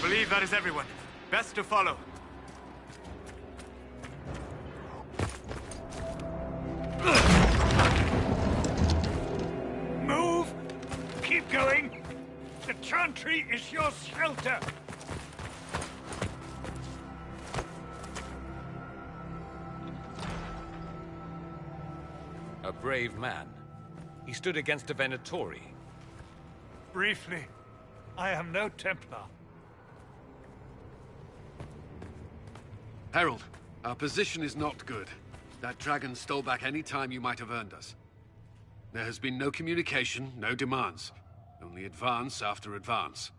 believe that is everyone. Best to follow. Move! Keep going! The chantry is your shelter! A brave man. He stood against a Venatori. Briefly, I am no Templar. Herald, our position is not good. That dragon stole back any time you might have earned us. There has been no communication, no demands. Only advance after advance.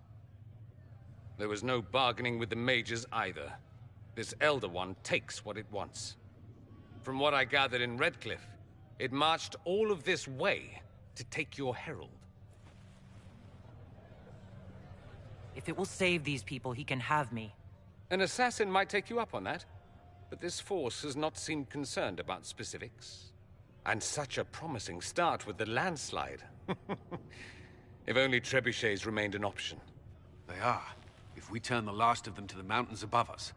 There was no bargaining with the mages either. This Elder One takes what it wants. From what I gathered in Redcliffe, it marched all of this way to take your herald. If it will save these people, he can have me. An assassin might take you up on that, but this force has not seemed concerned about specifics. And such a promising start with the landslide. If only trebuchets remained an option. They are, if we turn the last of them to the mountains above us.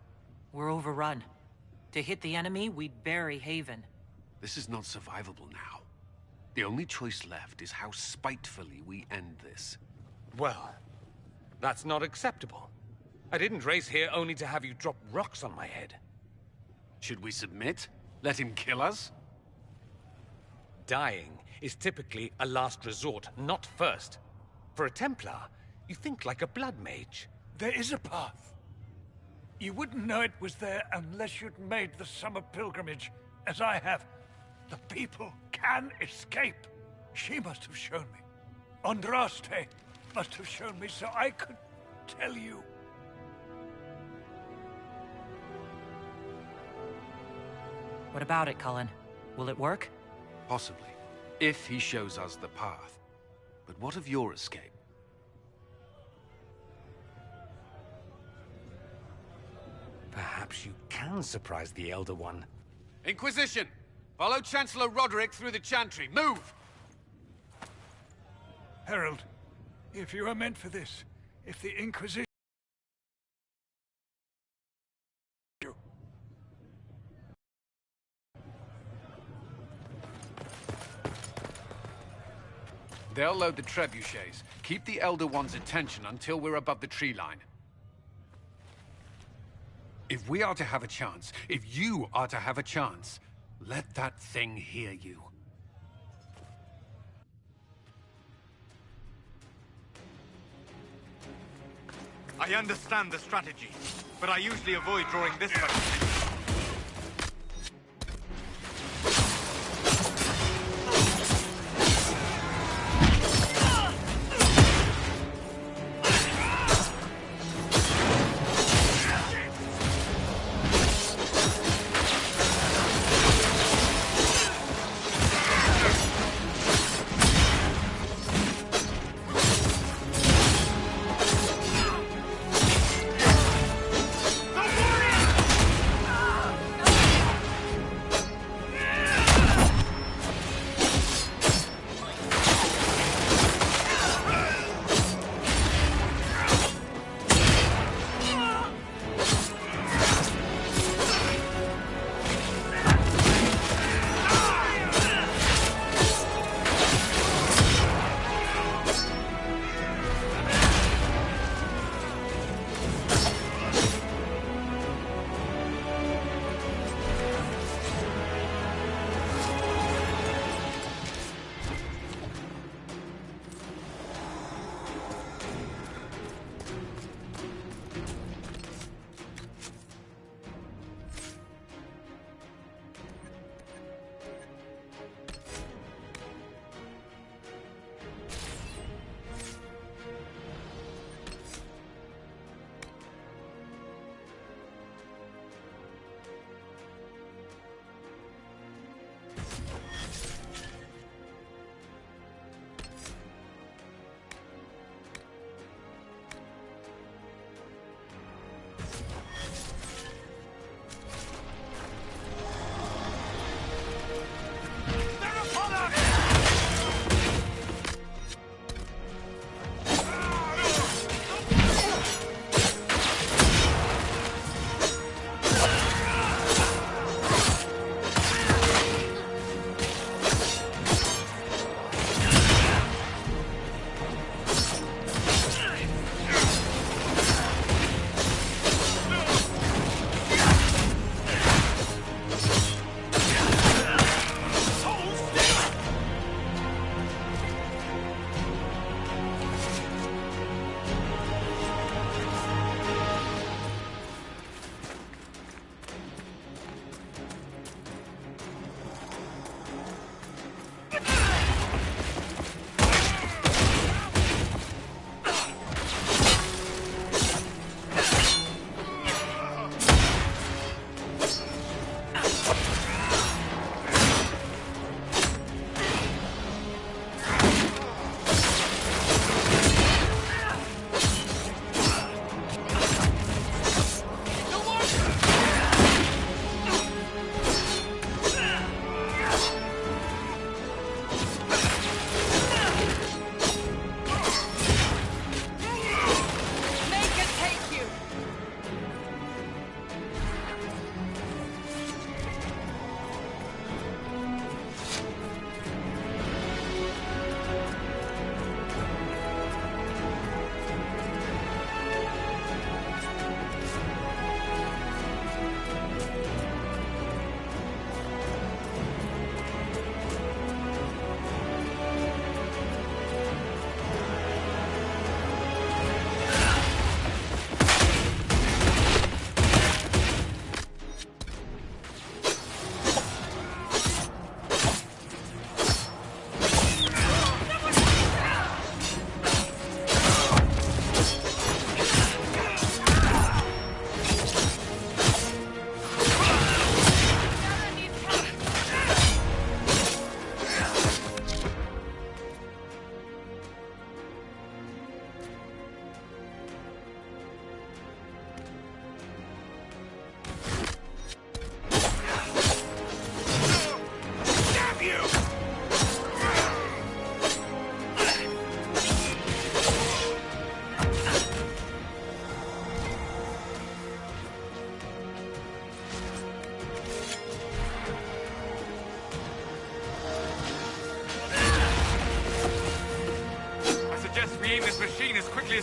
We're overrun. To hit the enemy, we'd bury Haven. This is not survivable now. The only choice left is how spitefully we end this. Well, that's not acceptable. I didn't race here only to have you drop rocks on my head. Should we submit? Let him kill us? Dying is typically a last resort, not first. For a Templar, you think like a blood mage. There is a path. You wouldn't know it was there unless you'd made the summer pilgrimage, as I have. The people can escape. She must have shown me. Andraste must have shown me so I could tell you. What about it, Cullen? Will it work? Possibly, if he shows us the path. But what of your escape? Perhaps you can surprise the Elder One. Inquisition! Follow Chancellor Roderick through the Chantry. Move! Herald, if you are meant for this, if the Inquisition... They'll load the trebuchets. Keep the Elder One's attention until we're above the tree line. If we are to have a chance, if you are to have a chance, let that thing hear you. I understand the strategy, but I usually avoid drawing this much attention.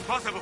Possible.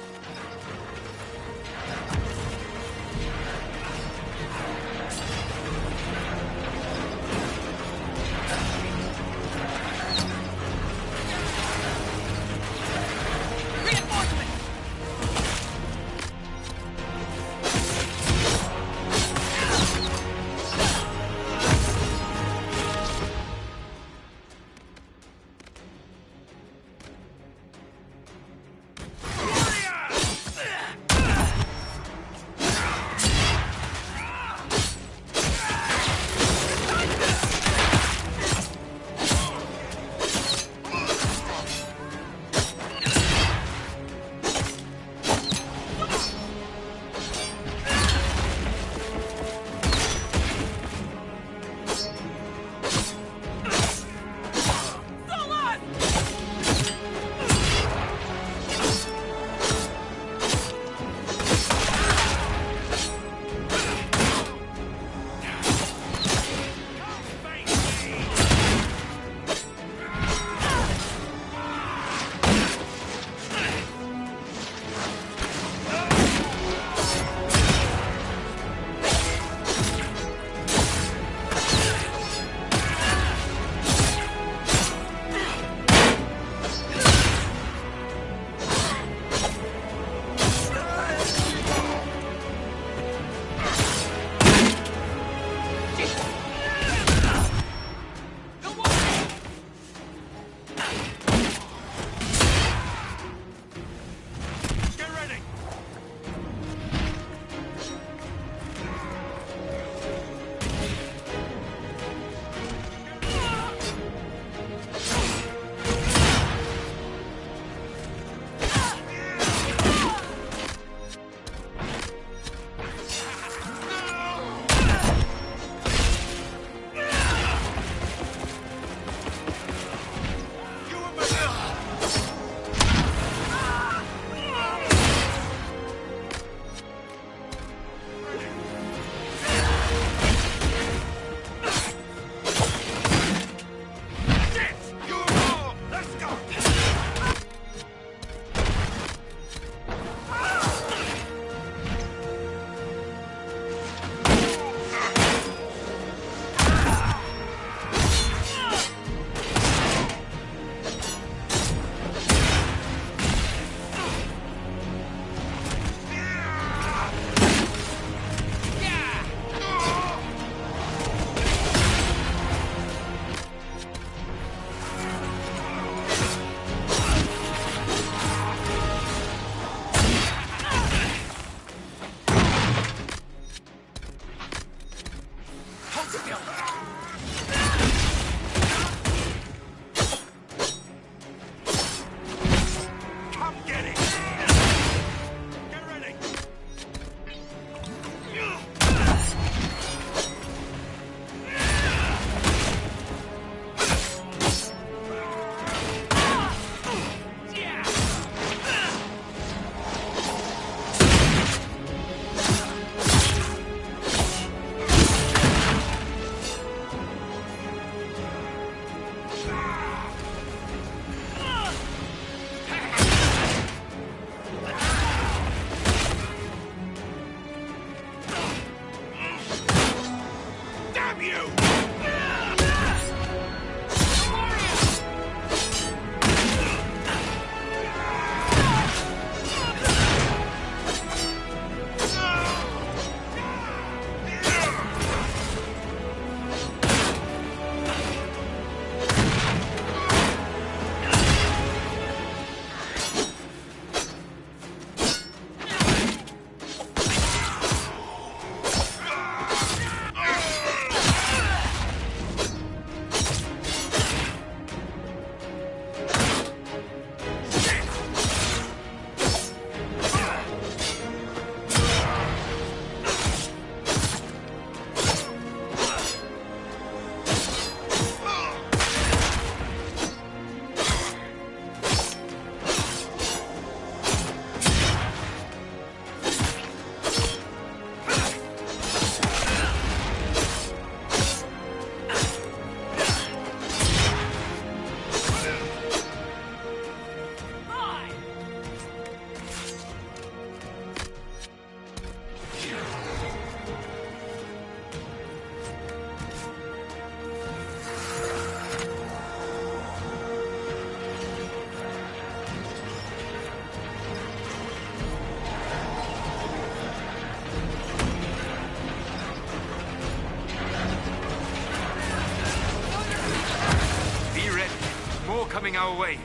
coming our way.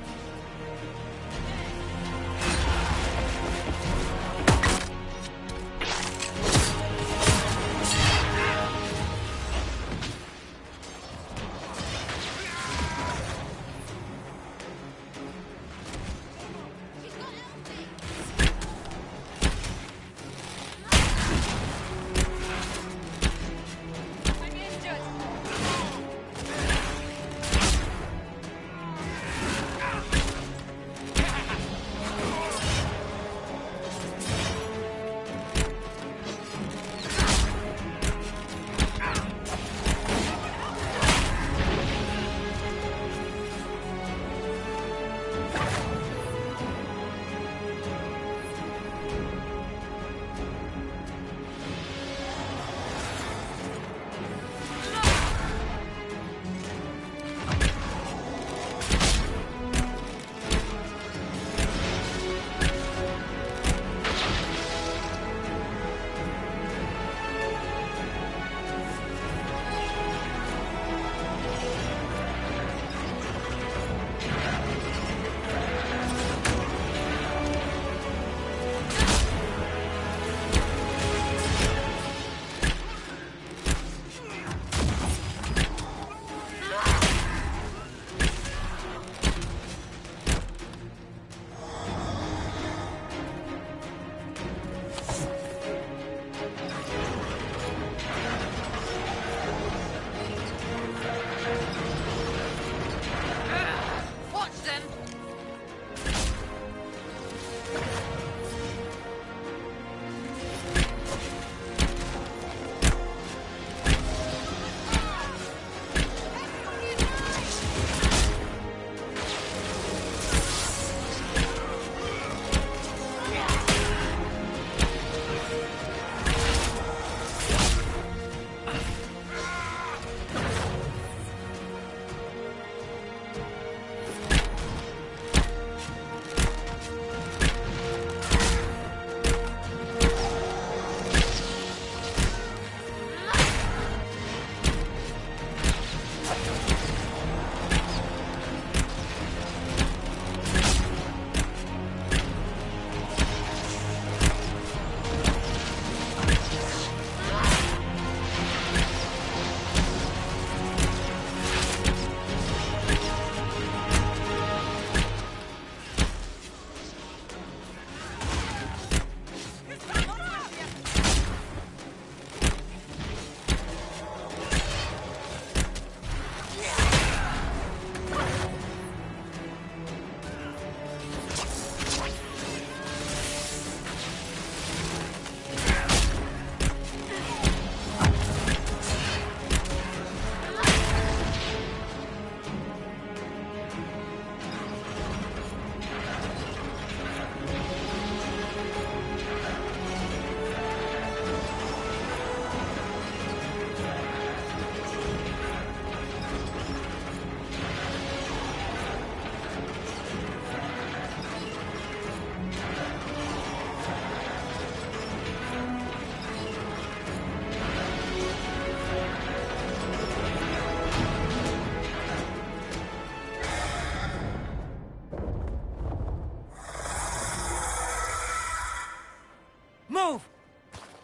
Move!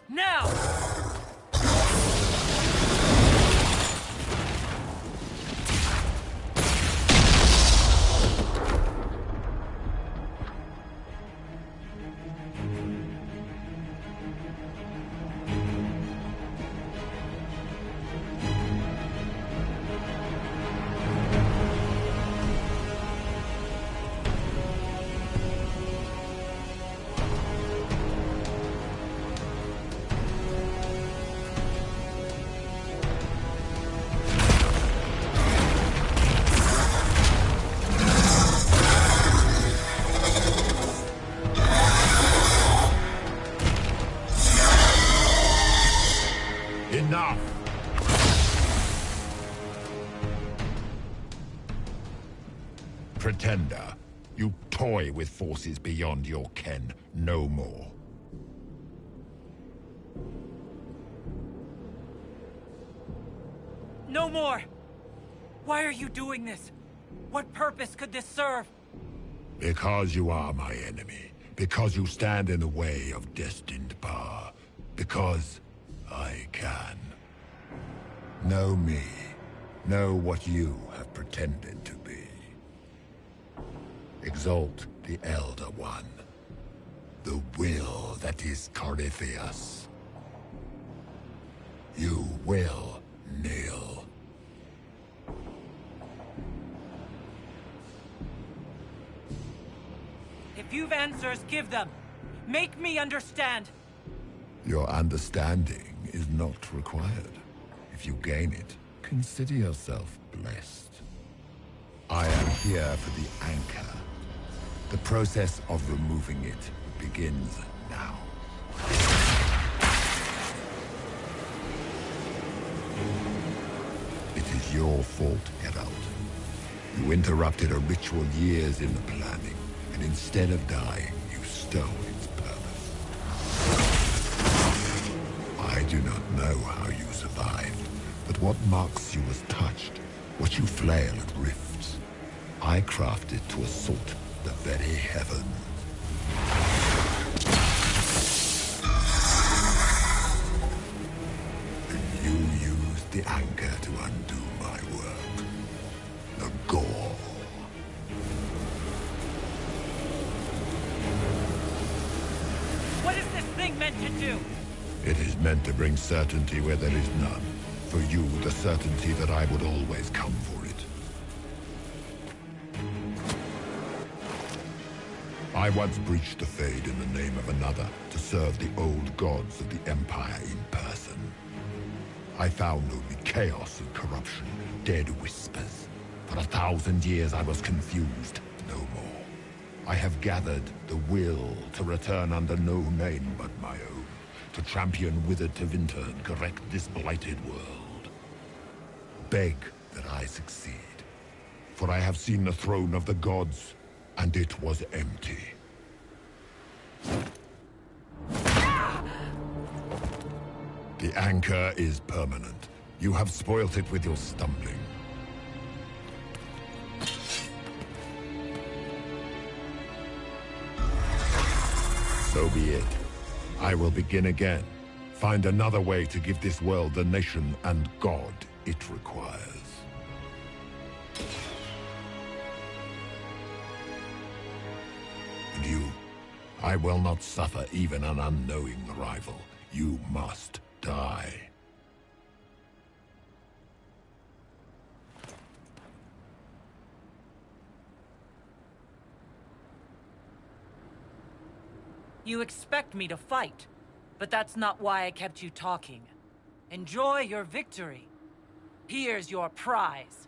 Now! Enough! Pretender, you toy with forces beyond your ken, no more. No more! Why are you doing this? What purpose could this serve? Because you are my enemy. Because you stand in the way of destined power. Because I can. Know me. Know what you have pretended to be. Exalt the Elder One. The will that is Corypheus. You will kneel. If you've answers, give them. Make me understand. Your understanding is not required. If you gain it, consider yourself blessed. I am here for the anchor. The process of removing it begins now. It is your fault, Geralt. You interrupted a ritual years in the planning, and instead of dying, you stole its purpose. I do not know how you survived, but what marks you as touched, what you flail at rifts, I crafted to assault the very heavens. And you used the anchor to undo my work. The gore. What is this thing meant to do? It is meant to bring certainty where there is none. For you, the certainty that I would always come for it. I once breached the Fade in the name of another to serve the old gods of the Empire in person. I found only chaos and corruption, dead whispers. For 1,000 years I was confused, no more. I have gathered the will to return under no name but my own, to champion Withered to Winter and correct this blighted world. Beg that I succeed, for I have seen the throne of the gods, and it was empty. The anchor is permanent. You have spoilt it with your stumbling. So be it. I will begin again. Find another way to give this world the nation and God it requires. And you, I will not suffer even an unknowing rival. You must die. You expect me to fight, but that's not why I kept you talking. Enjoy your victory. Here's your prize.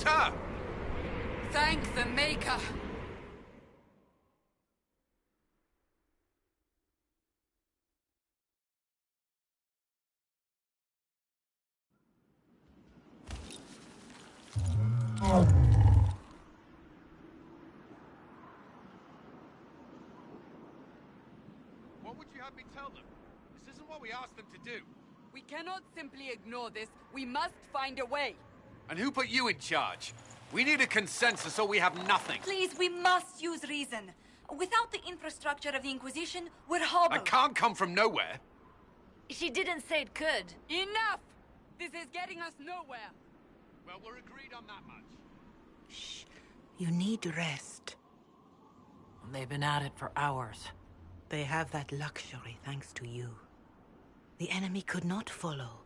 her! Thank the Maker! What would you have me tell them? This isn't what we asked them to do. We cannot simply ignore this. We must find a way. And who put you in charge? We need a consensus or we have nothing. Please, we must use reason. Without the infrastructure of the Inquisition, we're hobbled. I can't come from nowhere. She didn't say it could. Enough! This is getting us nowhere. Well, we're agreed on that much. Shh. You need rest. They've been at it for hours. They have that luxury thanks to you. The enemy could not follow,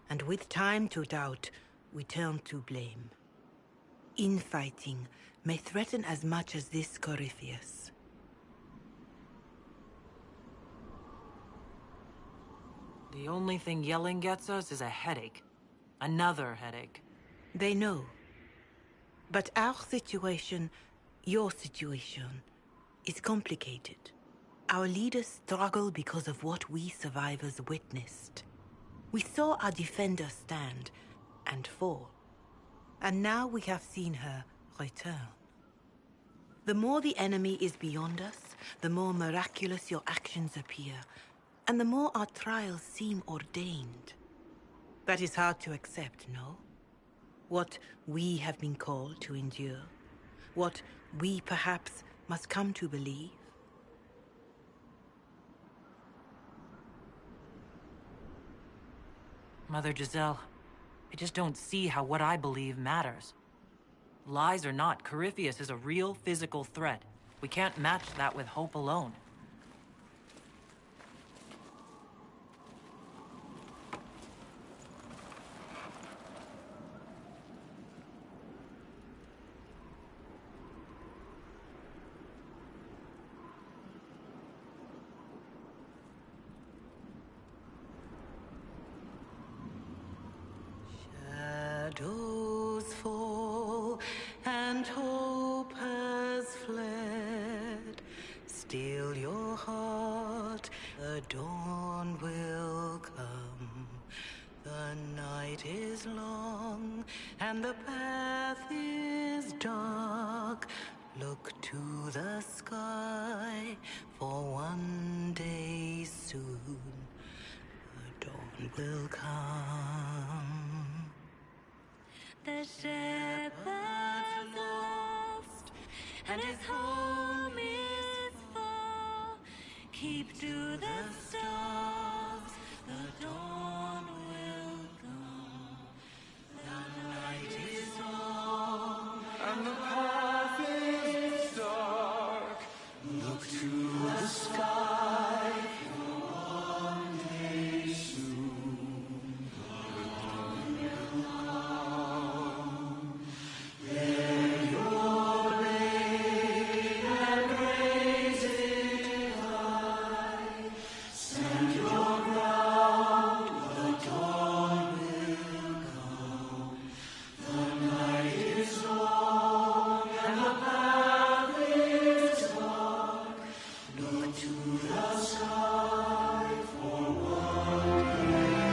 and with time to doubt, we turn to blame. Infighting may threaten as much as this Corypheus. The only thing yelling gets us is a headache. Another headache. They know. But our situation, your situation, is complicated. Our leaders struggle because of what we survivors witnessed. We saw our defender stand and fall. And now we have seen her return. The more the enemy is beyond us, the more miraculous your actions appear, and the more our trials seem ordained. That is hard to accept, no? What we have been called to endure, what we perhaps must come to believe. Mother Giselle, I just don't see how what I believe matters. Lies or not, Corypheus is a real physical threat. We can't match that with hope alone. Shadows fall and hope has fled. Still your heart, the dawn will come. The night is long and the path is dark. Look to the sky, for one day soon the dawn will come. The shepherd's lost, and his home is far. Keep to the stars, the dawn will come. The night is long, And the path is dark. Look to the sky, For one day soon, the dawn will come. bear your blade and raise it high. Stand your ground, the dawn will come. The night is long and the path is dark. Look to the sky, for one day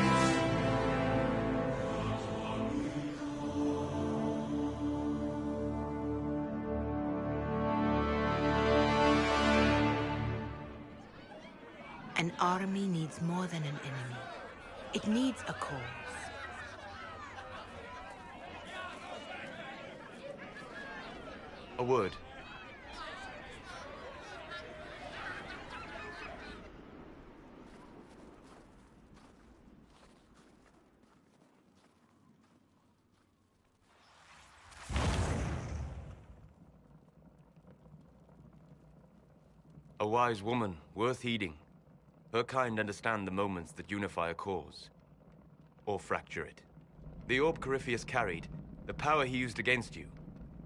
An army needs more than an enemy. It needs a cause. A word. A wise woman, worth heeding. Her kind understand the moments that unify a cause. Or fracture it. The orb Corypheus carried, the power he used against you,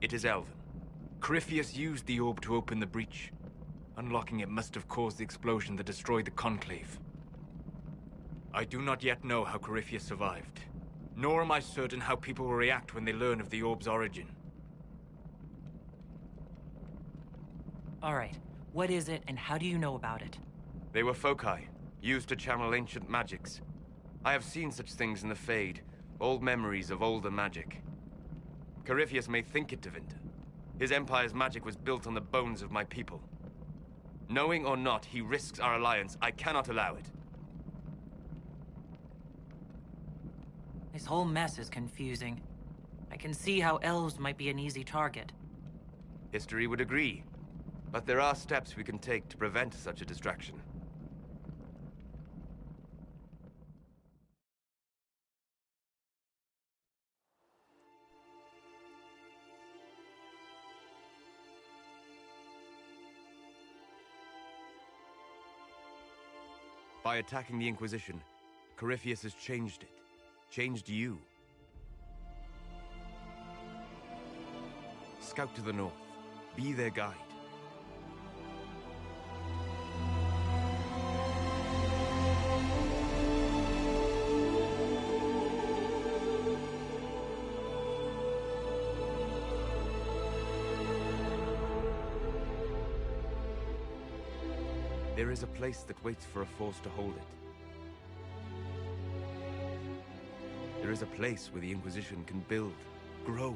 it is Elven. Corypheus used the orb to open the breach. Unlocking it must have caused the explosion that destroyed the Conclave. I do not yet know how Corypheus survived, nor am I certain how people will react when they learn of the orb's origin. All right, what is it and how do you know about it? They were foci, used to channel ancient magics. I have seen such things in the Fade, old memories of older magic. Corypheus may think it Tevinter. His empire's magic was built on the bones of my people. Knowing or not, he risks our alliance. I cannot allow it. This whole mess is confusing. I can see how elves might be an easy target. History would agree. But there are steps we can take to prevent such a distraction. By attacking the Inquisition, Corypheus has changed it. Changed you. Scout to the north. Be their guide. There is a place that waits for a force to hold it. There is a place where the Inquisition can build, grow.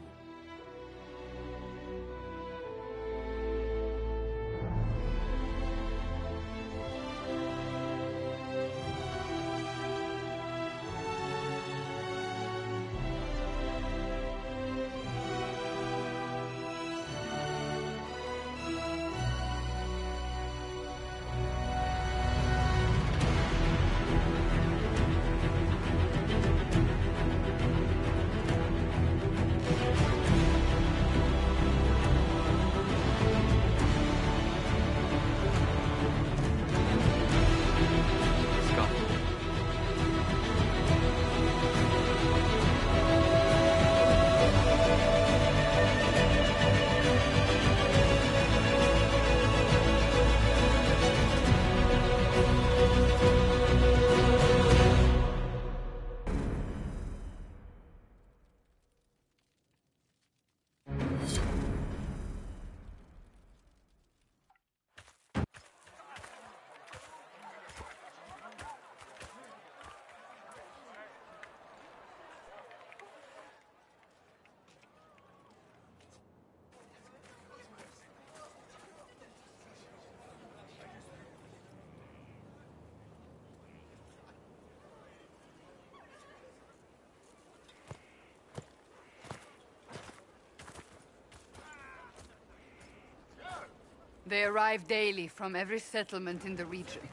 They arrive daily from every settlement in the region.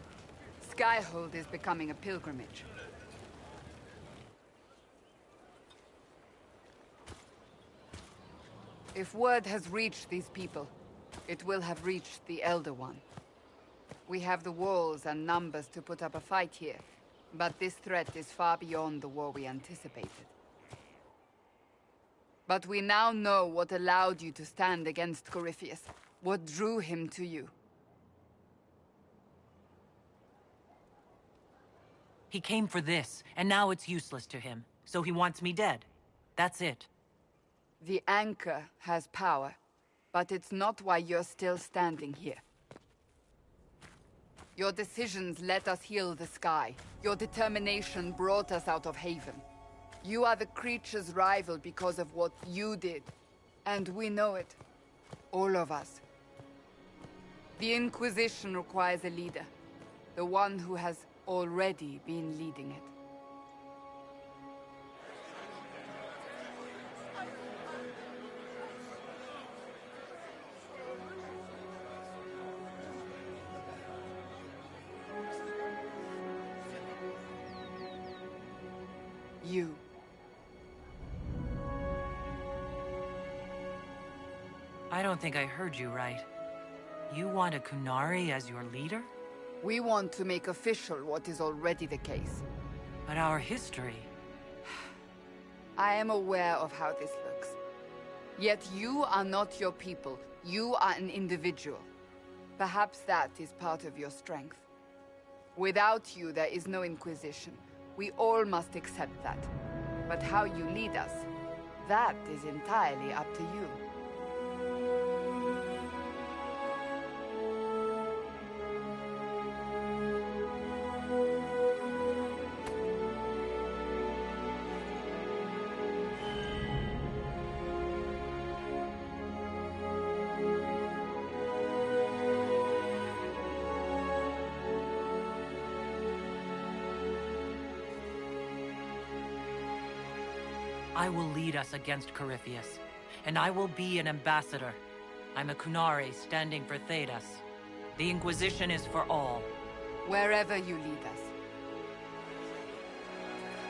Skyhold is becoming a pilgrimage. If word has reached these people, it will have reached the Elder One. We have the walls and numbers to put up a fight here, but this threat is far beyond the war we anticipated. But we now know what allowed you to stand against Corypheus. What drew him to you? He came for this, and now it's useless to him. So he wants me dead. That's it. The Anchor has power, but it's not why you're still standing here. Your decisions let us heal the sky. Your determination brought us out of Haven. You are the creature's rival because of what you did. And we know it. All of us. The Inquisition requires a leader. The one who has already been leading it. You. I don't think I heard you right. You want a Kunari as your leader? We want to make official what is already the case. But our history... I am aware of how this looks. Yet you are not your people. You are an individual. Perhaps that is part of your strength. Without you, there is no Inquisition. We all must accept that. But how you lead us, that is entirely up to you. I will lead us against Corypheus, and I will be an ambassador. I'm a Kunari standing for Thedas. The Inquisition is for all. Wherever you lead us.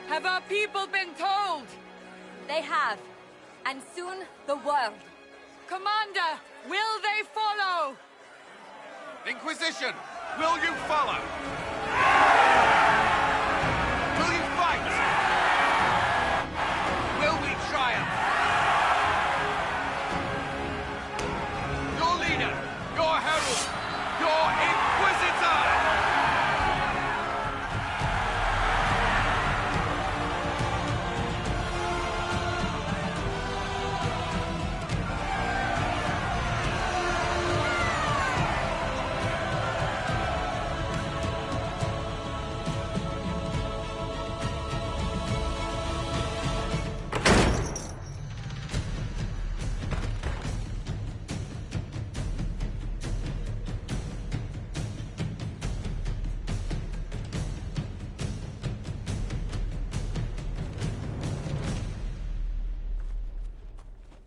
Have our people been told? They have. And soon, the world. Commander, will they follow? Inquisition, will you follow? Will you fight? Will we triumph? Your leader, your herald, your Inquisitor!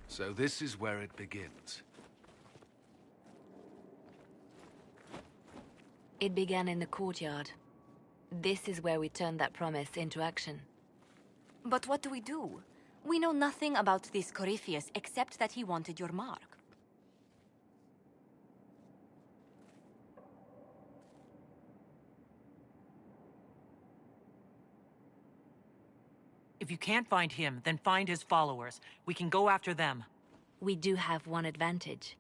So this is where it begins. It began in the courtyard. This is where we turned that promise into action. But what do we do? We know nothing about this Corypheus except that he wanted your mark. If you can't find him, then find his followers. We can go after them. We do have one advantage.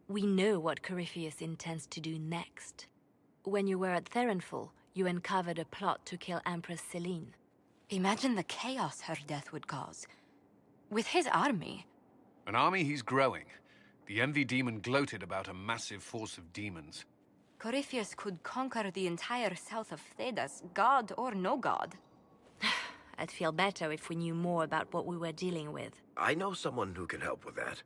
We know what Corypheus intends to do next. When you were at Therenfall, you uncovered a plot to kill Empress Selene. Imagine the chaos her death would cause. With his army. An army he's growing. The Envy Demon gloated about a massive force of demons. Corypheus could conquer the entire south of Thedas, god or no god. I'd feel better if we knew more about what we were dealing with. I know someone who can help with that.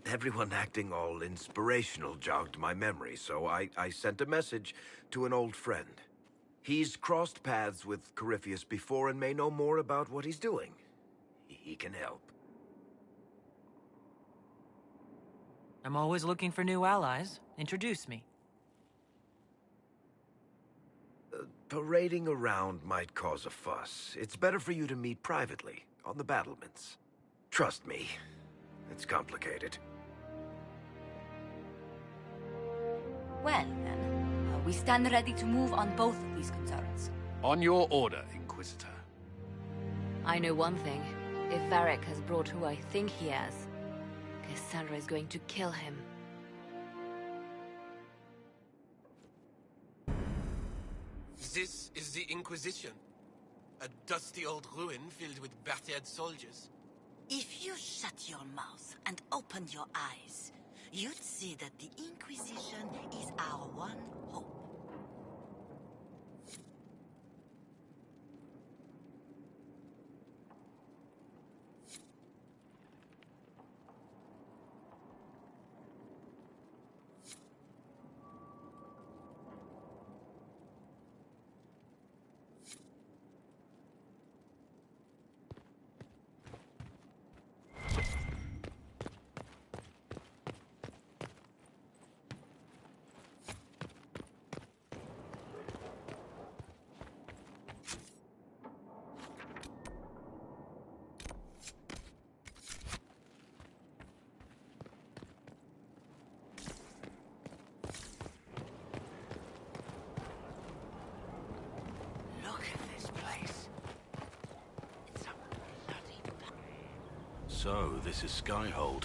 Everyone acting all inspirational jogged my memory, so I sent a message to an old friend. He's crossed paths with Corypheus before and may know more about what he's doing. He can help. I'm always looking for new allies. Introduce me. Parading around might cause a fuss. It's better for you to meet privately, on the battlements. Trust me, it's complicated. Well, then, we stand ready to move on both of these concerns. On your order, Inquisitor. I know one thing. If Varric has brought who I think he has, Cassandra is going to kill him. This is the Inquisition. A dusty old ruin filled with battered soldiers. If you shut your mouth and opened your eyes, you'd see that the Inquisition is our one hope. So, this is Skyhold.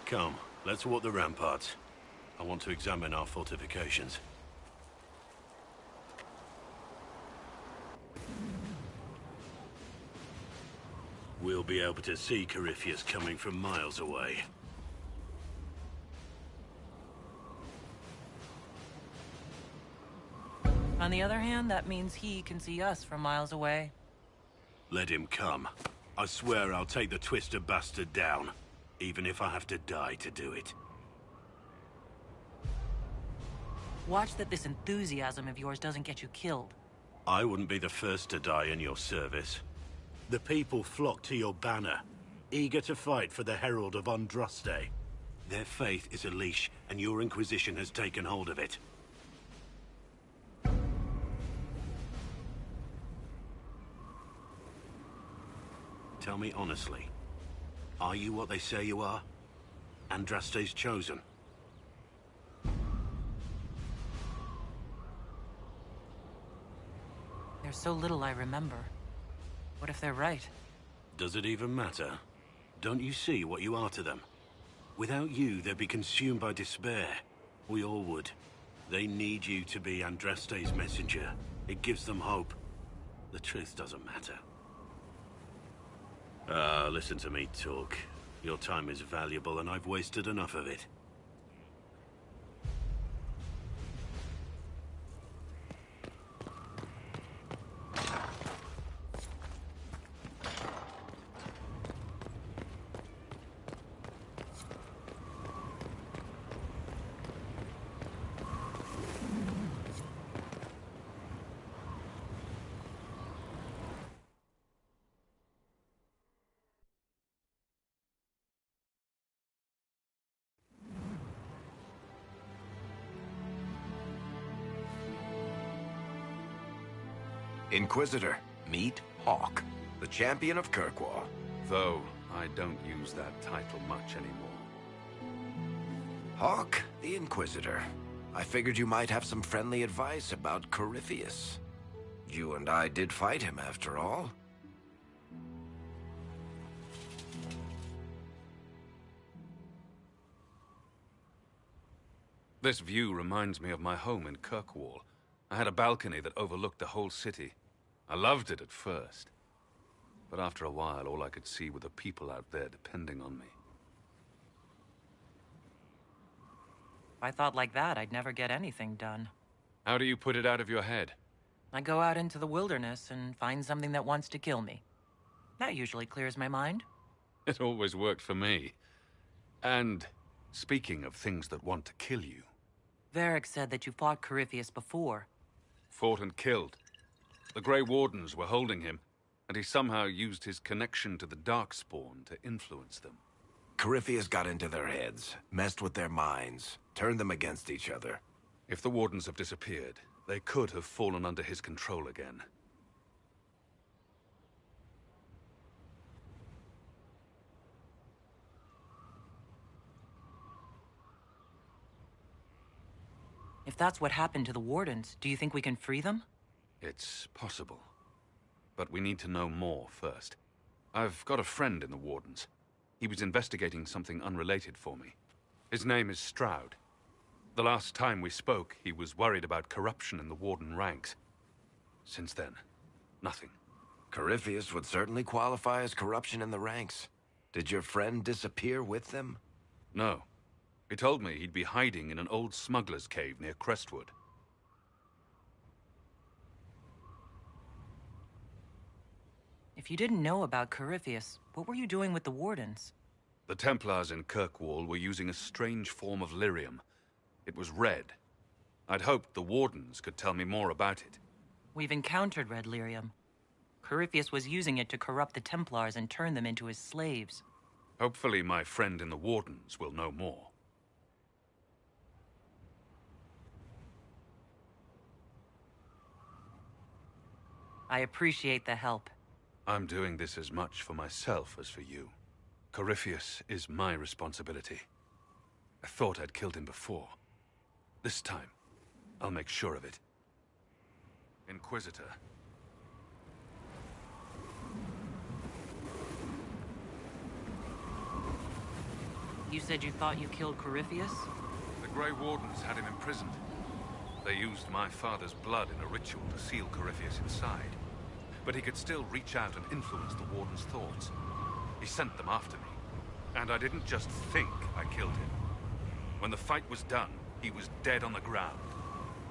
Come, let's walk the ramparts. I want to examine our fortifications. We'll be able to see Corypheus coming from miles away. On the other hand, that means he can see us from miles away. Let him come. I swear I'll take the Twister bastard down, even if I have to die to do it. Watch that this enthusiasm of yours doesn't get you killed. I wouldn't be the first to die in your service. The people flock to your banner, eager to fight for the Herald of Andraste. Their faith is a leash, and your Inquisition has taken hold of it. Tell me honestly, are you what they say you are? Andraste's chosen? There's so little I remember. What if they're right? Does it even matter? Don't you see what you are to them? Without you, they'd be consumed by despair. We all would. They need you to be Andraste's messenger. It gives them hope. The truth doesn't matter. Listen to me talk. Your time is valuable and I've wasted enough of it. Inquisitor, meet Hawk, the champion of Kirkwall. Though, I don't use that title much anymore. Hawk, the Inquisitor. I figured you might have some friendly advice about Corypheus. You and I did fight him, after all. This view reminds me of my home in Kirkwall. I had a balcony that overlooked the whole city. I loved it at first. But after a while, all I could see were the people out there depending on me. If I thought like that, I'd never get anything done. How do you put it out of your head? I go out into the wilderness and find something that wants to kill me. That usually clears my mind. It always worked for me. And speaking of things that want to kill you... Varric said that you fought Corypheus before. Fought and killed. The Grey Wardens were holding him, and he somehow used his connection to the Darkspawn to influence them. Corypheus got into their heads, messed with their minds, turned them against each other. If the Wardens have disappeared, they could have fallen under his control again. If that's what happened to the Wardens, do you think we can free them? It's possible. But we need to know more first. I've got a friend in the Wardens. He was investigating something unrelated for me. His name is Stroud. The last time we spoke, he was worried about corruption in the Warden ranks. Since then, nothing. Corypheus would certainly qualify as corruption in the ranks. Did your friend disappear with them? No. He told me he'd be hiding in an old smuggler's cave near Crestwood. If you didn't know about Corypheus, what were you doing with the Wardens? The Templars in Kirkwall were using a strange form of lyrium. It was red. I'd hoped the Wardens could tell me more about it. We've encountered red lyrium. Corypheus was using it to corrupt the Templars and turn them into his slaves. Hopefully my friend in the Wardens will know more. I appreciate the help. I'm doing this as much for myself as for you. Corypheus is my responsibility. I thought I'd killed him before. This time, I'll make sure of it. Inquisitor. You said you thought you killed Corypheus? The Grey Wardens had him imprisoned. They used my father's blood in a ritual to seal Corypheus inside. But he could still reach out and influence the Warden's thoughts. He sent them after me. And I didn't just think I killed him. When the fight was done, he was dead on the ground.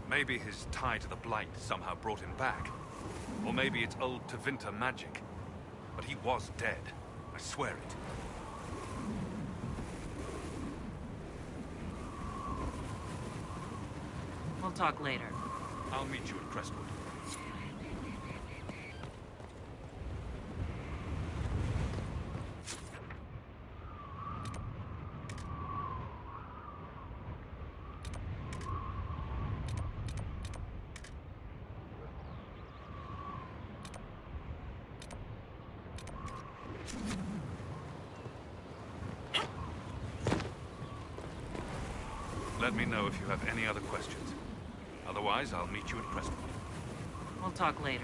Maybe his tie to the Blight somehow brought him back. Or maybe it's old Tevinter magic. But he was dead. I swear it. We'll talk later. I'll meet you at Crestwood. Let me know if you have any other questions. Otherwise, I'll meet you at Crestwood. We'll talk later.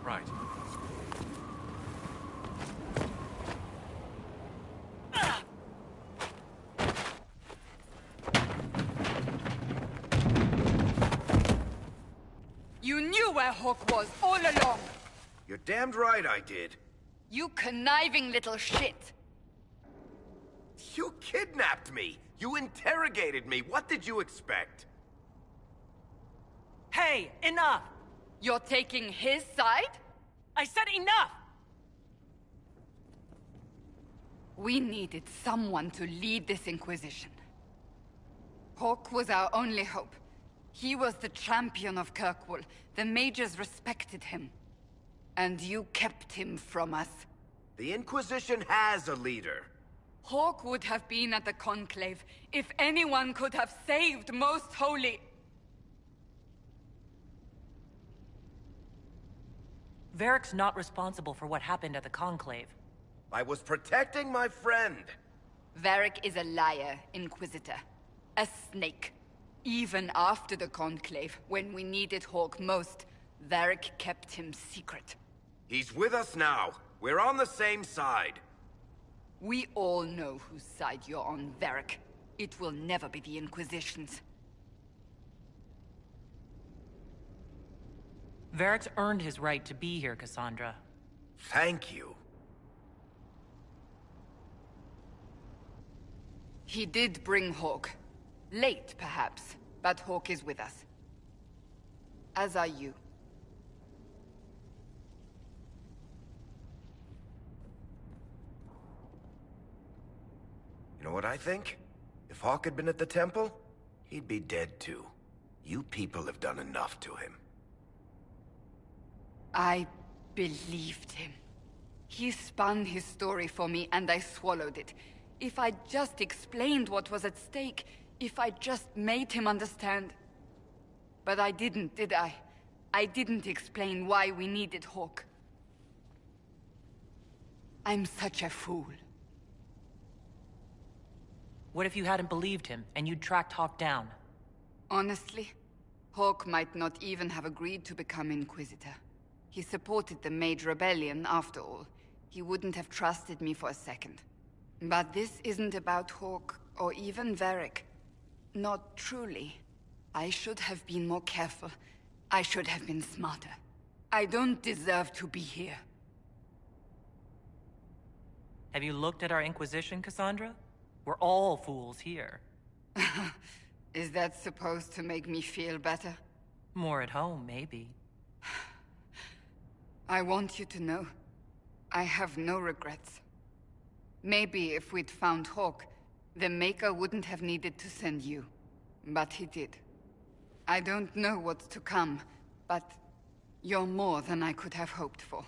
Right. You knew where Hawk was all along! You're damned right I did. You conniving little shit! You kidnapped me! You interrogated me! What did you expect? Hey, enough! You're taking his side? I said enough! We needed someone to lead this Inquisition. Hawk was our only hope. He was the champion of Kirkwall. The mages respected him. And you kept him from us. The Inquisition has a leader. Hawk would have been at the Conclave if anyone could have saved Most Holy. Varric's not responsible for what happened at the Conclave. I was protecting my friend. Varric is a liar, Inquisitor. A snake. Even after the Conclave, when we needed Hawk most, Varric kept him secret. He's with us now. We're on the same side. We all know whose side you're on, Varric. It will never be the Inquisition's. Varric's earned his right to be here, Cassandra. Thank you. He did bring Hawk. Late, perhaps, but Hawk is with us. As are you. You know what I think? If Hawk had been at the temple, he'd be dead too. You people have done enough to him. I believed him. He spun his story for me, and I swallowed it. If I just explained what was at stake, if I just made him understand. But I didn't, did I? I didn't explain why we needed Hawk. I'm such a fool. What if you hadn't believed him, and you'd tracked Hawk down? Honestly, Hawk might not even have agreed to become Inquisitor. He supported the Mage Rebellion, after all. He wouldn't have trusted me for a second. But this isn't about Hawk, or even Varric. Not truly. I should have been more careful. I should have been smarter. I don't deserve to be here. Have you looked at our Inquisition, Cassandra? We're all fools here. Is that supposed to make me feel better? More at home, maybe. I want you to know, I have no regrets. Maybe if we'd found Hawk, the Maker wouldn't have needed to send you. But he did. I don't know what's to come, but you're more than I could have hoped for.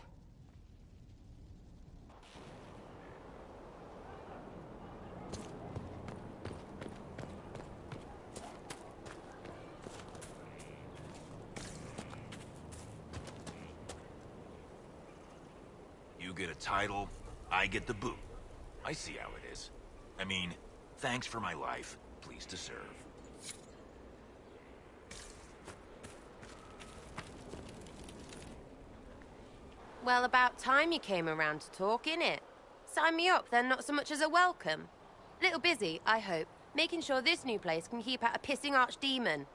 You get a title, I get the boot. I see how it is. I mean, thanks for my life. Pleased to serve. Well, about time you came around to talk, innit? Sign me up, then not so much as a welcome. A little busy, I hope, making sure this new place can keep out a pissing archdemon.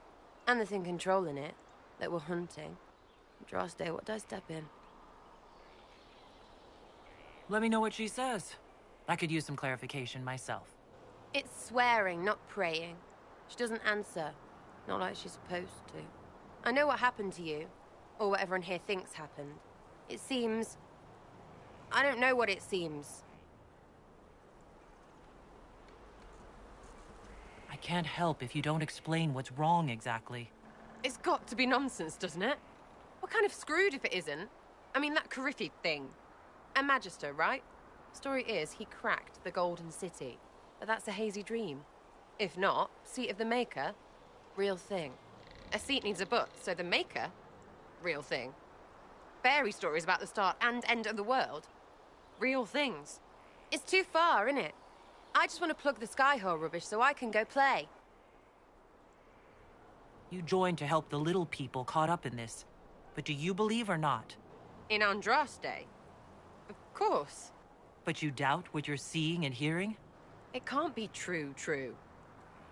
And the thing controlling it, that we're hunting. Droste, what did I step in? Let me know what she says. I could use some clarification myself. It's swearing, not praying. She doesn't answer. Not like she's supposed to. I know what happened to you. Or what everyone here thinks happened. It seems... I don't know what it seems. I can't help if you don't explain what's wrong exactly. It's got to be nonsense, doesn't it? We're kind of screwed if it isn't. I mean, that Coryphi thing. A Magister, right? Story is, he cracked the Golden City. But that's a hazy dream. If not, Seat of the Maker, real thing. A seat needs a book, so the Maker, real thing. Fairy stories about the start and end of the world, real things. It's too far, innit? I just want to plug the Skyhole rubbish so I can go play. You joined to help the little people caught up in this. But do you believe or not? In Andraste? Of course. But you doubt what you're seeing and hearing? It can't be true.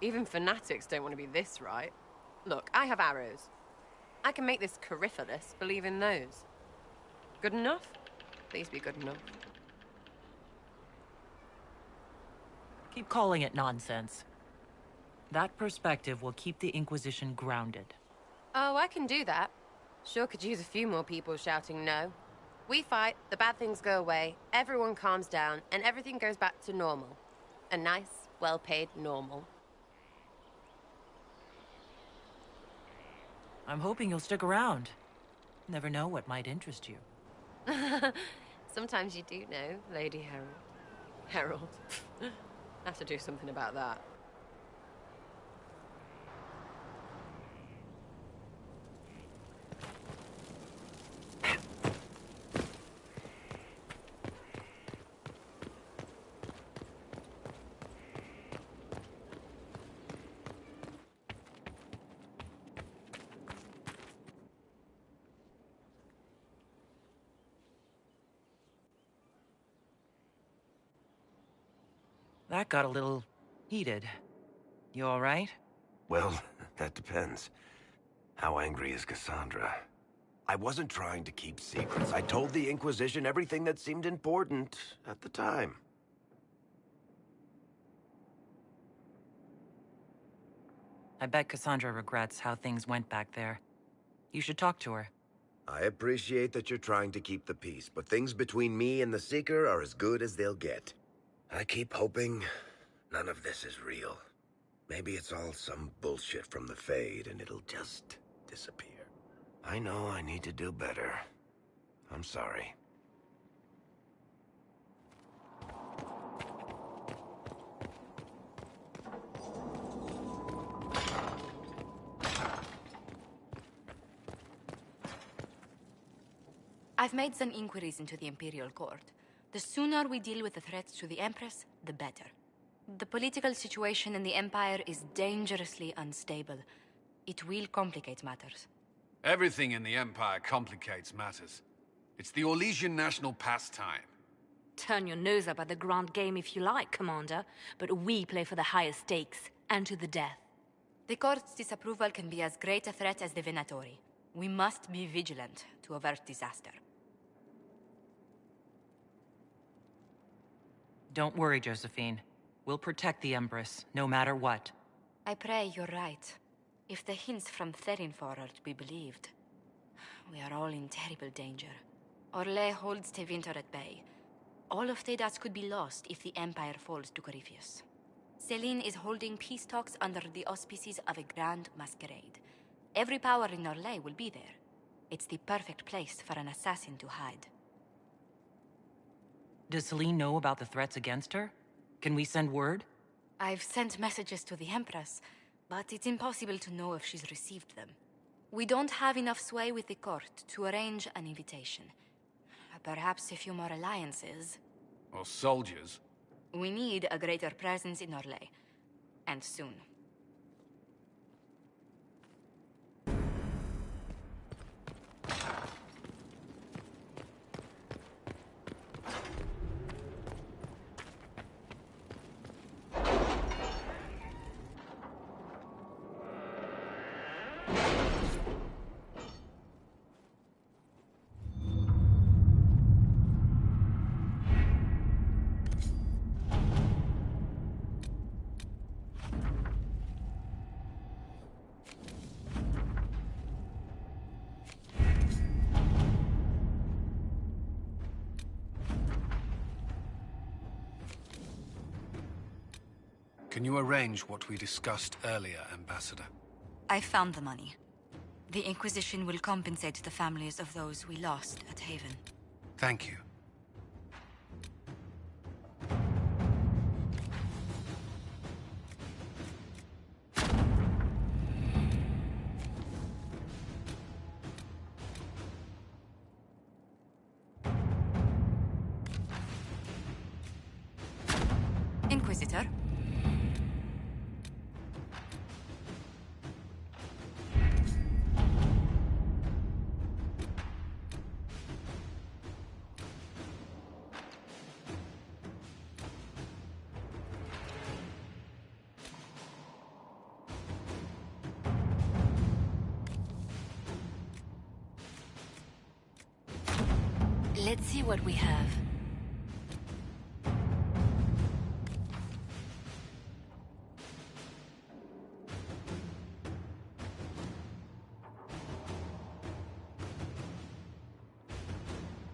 Even fanatics don't want to be this right. Look, I have arrows. I can make this Corypheus believe in those. Good enough? Please be good enough. Keep calling it nonsense. That perspective will keep the Inquisition grounded. Oh, I can do that. Sure could use a few more people shouting no. We fight, the bad things go away, everyone calms down, and everything goes back to normal. A nice, well-paid normal. I'm hoping you'll stick around. Never know what might interest you. Sometimes you do know, Lady Herald. Herald. Have to do something about that. That got a little heated. You all right? Well, that depends. How angry is Cassandra? I wasn't trying to keep secrets. I told the Inquisition everything that seemed important at the time. I bet Cassandra regrets how things went back there. You should talk to her. I appreciate that you're trying to keep the peace, but things between me and the Seeker are as good as they'll get. I keep hoping none of this is real. Maybe it's all some bullshit from the Fade and it'll just disappear. I know I need to do better. I'm sorry. I've made some inquiries into the Imperial Court. The sooner we deal with the threats to the Empress, the better. The political situation in the Empire is dangerously unstable. It will complicate matters. Everything in the Empire complicates matters. It's the Orlesian national pastime. Turn your nose up at the grand game if you like, Commander, but we play for the higher stakes, and to the death. The Court's disapproval can be as great a threat as the Venatori. We must be vigilant to avert disaster. Don't worry, Josephine. We'll protect the Empress, no matter what. I pray you're right. If the hints from Therinfor are to be believed, we are all in terrible danger. Orlais holds Tevinter at bay. All of Thedas could be lost if the Empire falls to Corypheus. Celine is holding peace talks under the auspices of a grand masquerade. Every power in Orlais will be there. It's the perfect place for an assassin to hide. Does Celine know about the threats against her? Can we send word? I've sent messages to the Empress, but it's impossible to know if she's received them. We don't have enough sway with the court to arrange an invitation. Perhaps a few more alliances. Or soldiers. We need a greater presence in Orlais. And soon. Can you arrange what we discussed earlier, Ambassador? I found the money. The Inquisition will compensate the families of those we lost at Haven. Thank you. Inquisitor? Let's see what we have.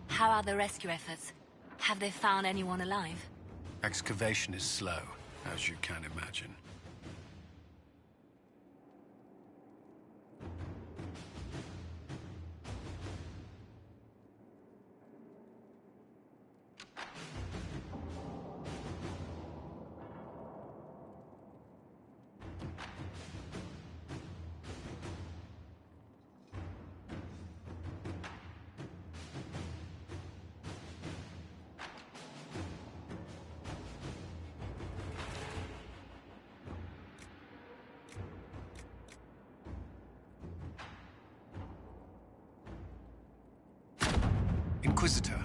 How are the rescue efforts? Have they found anyone alive? Excavation is slow, as you can imagine. Inquisitor.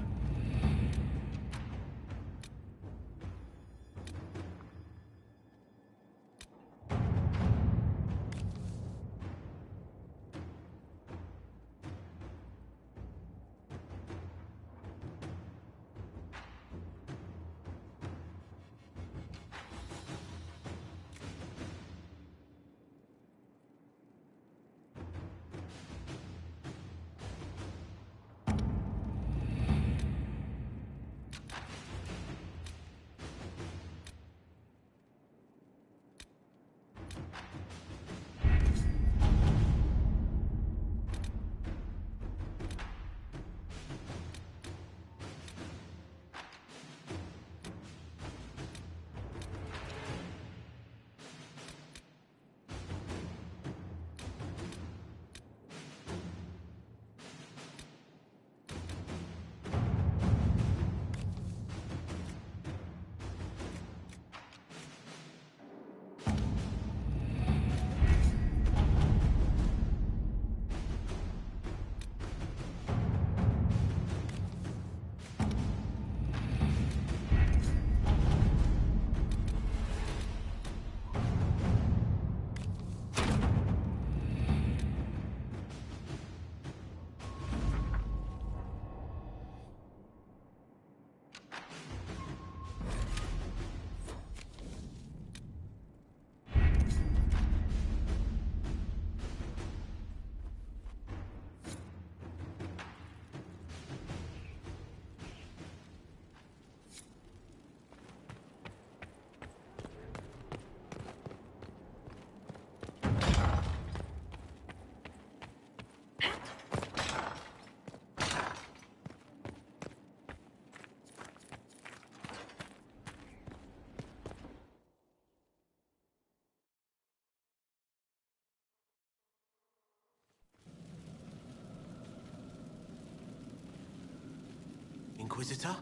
Inquisitor?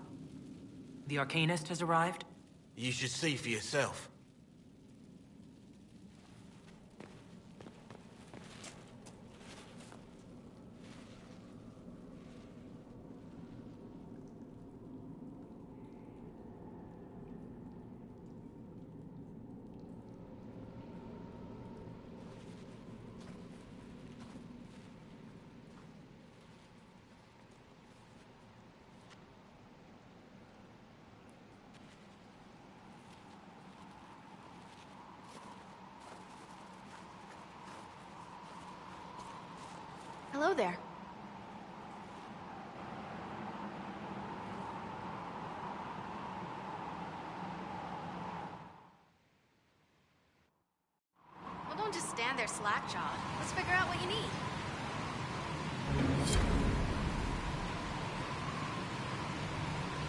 The Arcanist has arrived? You should see for yourself. Hello there. Well, don't just stand there slack-jawed. Let's figure out what you need.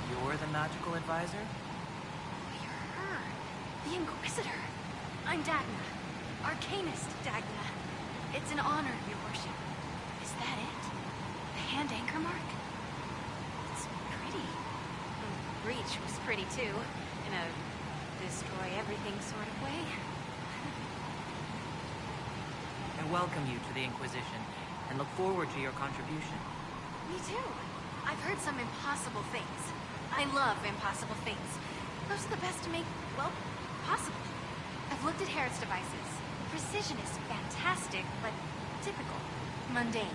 You're the magical advisor? You're her. The Inquisitor. I'm Dagna. Arcanist Dagna. It's an honor, Your Worship. Is that it? The hand anchor mark? It's pretty. The breach was pretty too, in a destroy-everything sort of way. I welcome you to the Inquisition, and look forward to your contribution. Me too. I've heard some impossible things. I love impossible things. Those are the best to make, well, possible. I've looked at Herod's devices. Precision is fantastic, but typical. Mundane.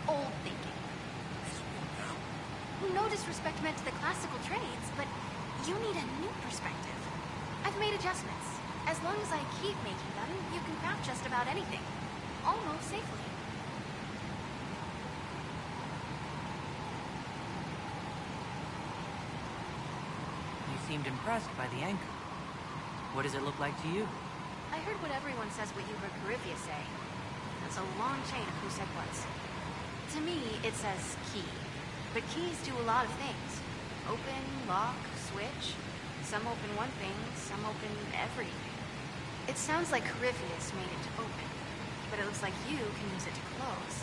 Old thinking. No disrespect meant to the classical trades, but you need a new perspective. I've made adjustments. As long as I keep making them, you can craft just about anything. Almost safely. You seemed impressed by the anchor. What does it look like to you? I heard what everyone says what you heard Corypheus say. That's a long chain of who said what. To me, it says key. But keys do a lot of things. Open, lock, switch. Some open one thing, some open everything. It sounds like Corypheus made it to open, but it looks like you can use it to close.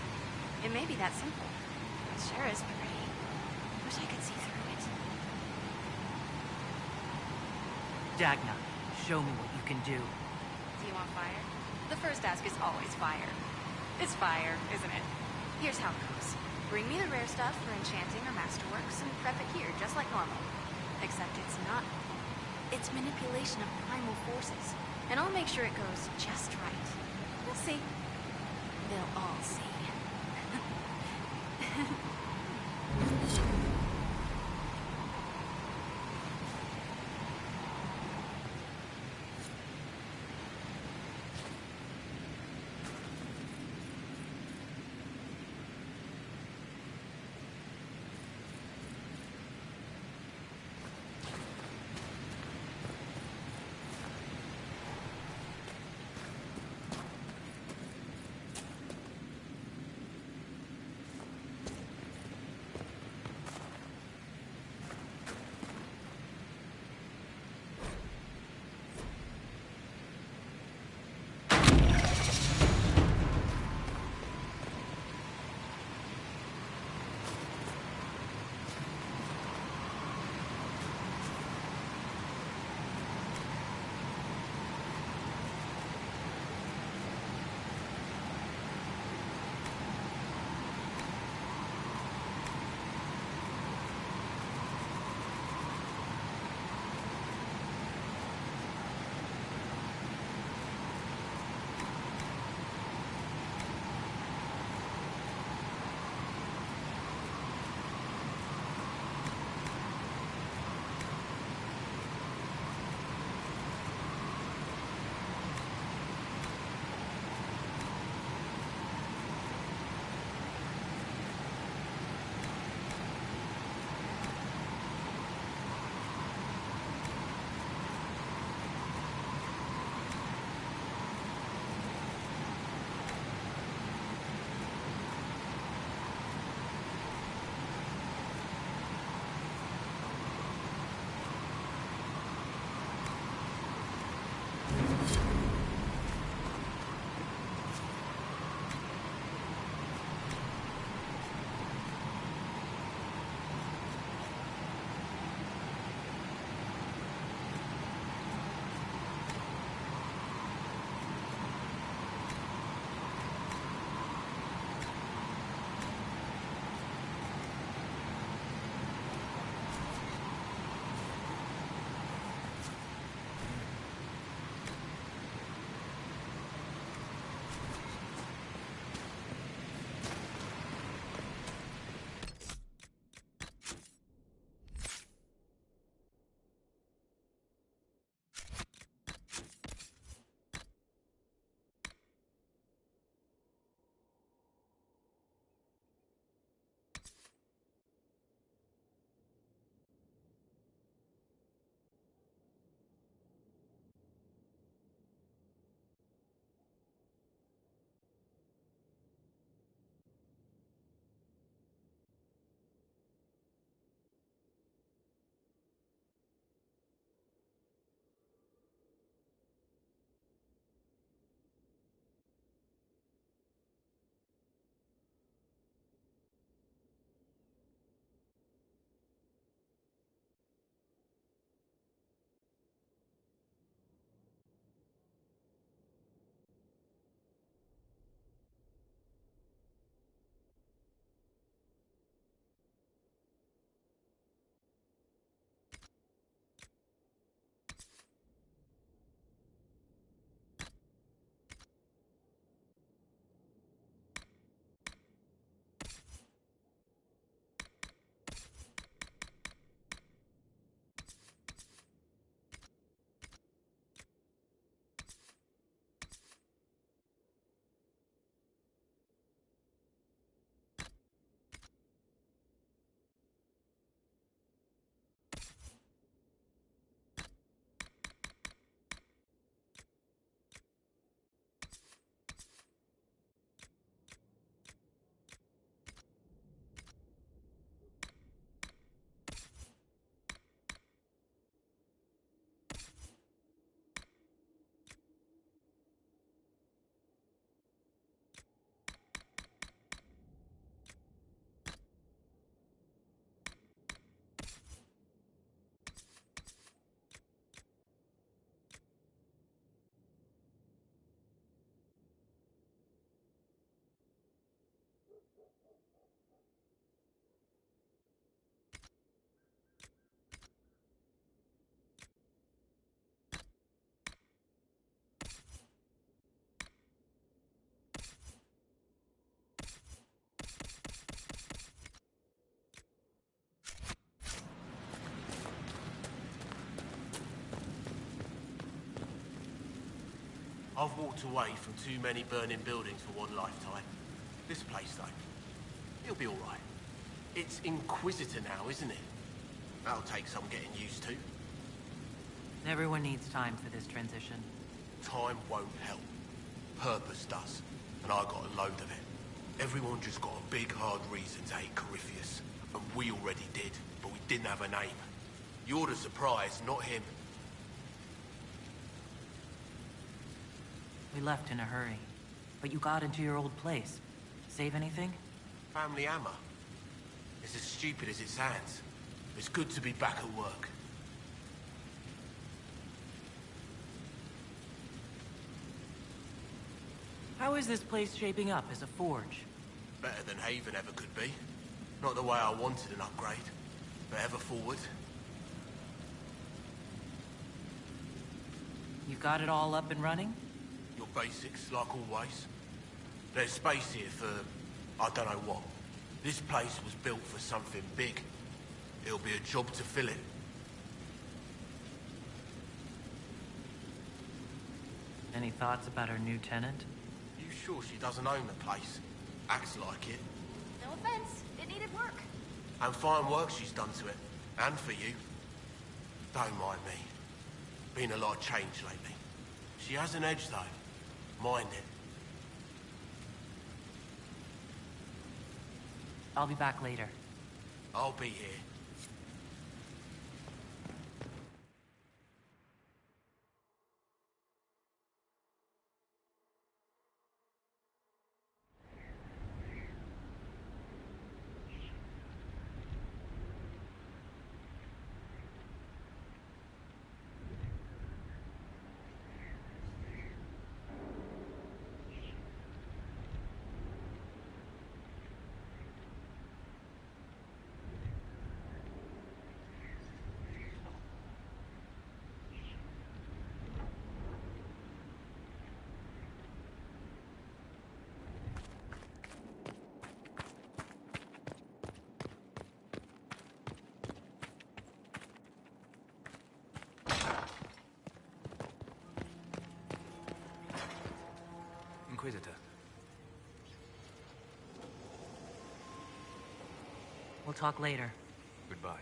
It may be that simple. It sure is pretty. Wish I could see through it. Dagna, show me what you can do. Do you want fire? The first ask is always fire. It's fire, isn't it? Here's how it goes. Bring me the rare stuff for enchanting or masterworks and prep it here, just like normal. Except it's not. It's manipulation of primal forces. And I'll make sure it goes just right. You'll see. They'll all see. I've walked away from too many burning buildings for one lifetime. This place, though, it'll be all right. It's Inquisitor now, isn't it? That'll take some getting used to. Everyone needs time for this transition. Time won't help. Purpose does. And I got a load of it. Everyone just got a big, hard reason to hate Corypheus. And we already did, but we didn't have a name. You're the surprise, not him. We left in a hurry, but you got into your old place. Save anything? Family hammer. It's as stupid as it sounds. It's good to be back at work. How is this place shaping up as a forge? Better than Haven ever could be. Not the way I wanted an upgrade, but ever forward. You've got it all up and running? Your basics, like always. There's space here for, I don't know what. This place was built for something big. It'll be a job to fill it. Any thoughts about our new tenant? You sure she doesn't own the place? Acts like it. No offense, it needed work. And fine work she's done to it. And for you. Don't mind me. Been a lot of change lately. She has an edge, though. Mind it. I'll be back later. I'll be here. Inquisitor. We'll talk later. Goodbye.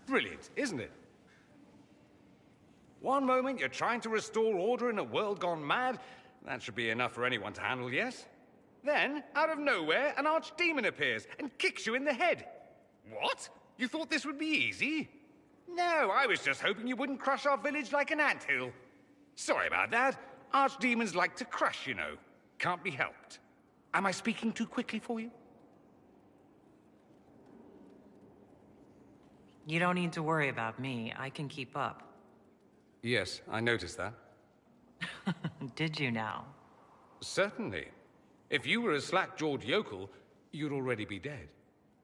Brilliant, isn't it? One moment you're trying to restore order in a world gone mad. That should be enough for anyone to handle, yes? Then, out of nowhere, an archdemon appears and kicks you in the head. What? You thought this would be easy? No, I was just hoping you wouldn't crush our village like an anthill. Sorry about that. Archdemons like to crush, you know. Can't be helped. Am I speaking too quickly for you? You don't need to worry about me. I can keep up. Yes, I noticed that. Did you now? Certainly. If you were a slack-jawed yokel, you'd already be dead.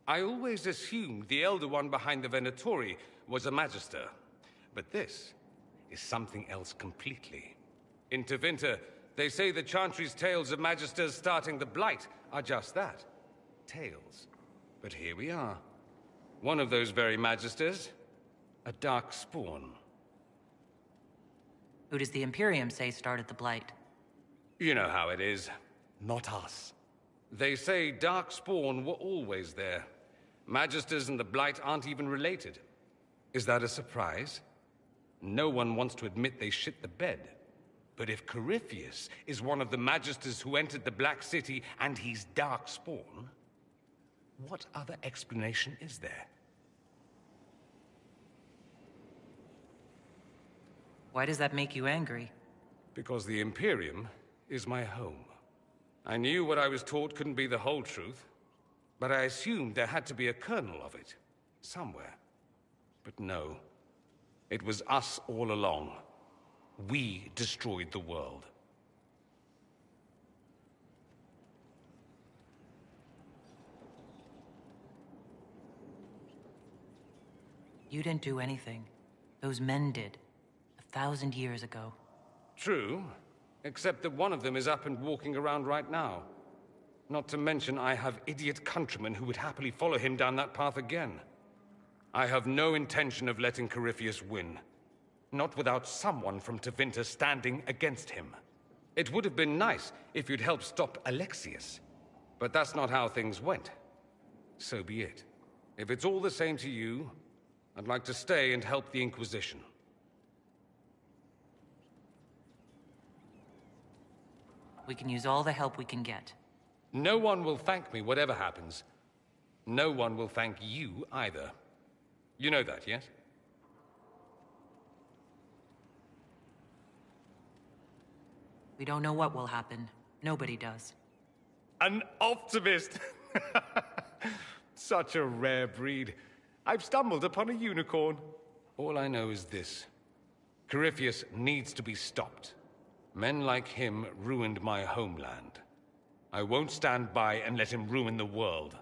I always assumed the Elder One behind the Venatori was a Magister. But this is something else completely. In Tevinter, they say the Chantry's tales of Magisters starting the Blight are just that. Tales. But here we are. One of those very Magisters. A dark spawn. Who does the Imperium say started the Blight? You know how it is. Not us. They say Darkspawn were always there. Magisters and the Blight aren't even related. Is that a surprise? No one wants to admit they shit the bed. But if Corypheus is one of the Magisters who entered the Black City and he's Darkspawn, what other explanation is there? Why does that make you angry? Because the Imperium is my home. I knew what I was taught couldn't be the whole truth, but I assumed there had to be a kernel of it, somewhere. But no, it was us all along. We destroyed the world. You didn't do anything. Those men did. 1,000 years ago. True, Except that one of them is up and walking around right now. Not to mention I have idiot countrymen who would happily follow him down that path again. I have no intention of letting Corypheus win. Not without someone from Tevinter standing against him. It would have been nice if you'd helped stop Alexius. But that's not how things went. So be it. If it's all the same to you, I'd like to stay and help the Inquisition. We can use all the help we can get. No one will thank me, whatever happens. No one will thank you either. You know that, yes? We don't know what will happen. Nobody does. An optimist! Such a rare breed. I've stumbled upon a unicorn. All I know is this. Corypheus needs to be stopped. Men like him ruined my homeland. I won't stand by and let him ruin the world.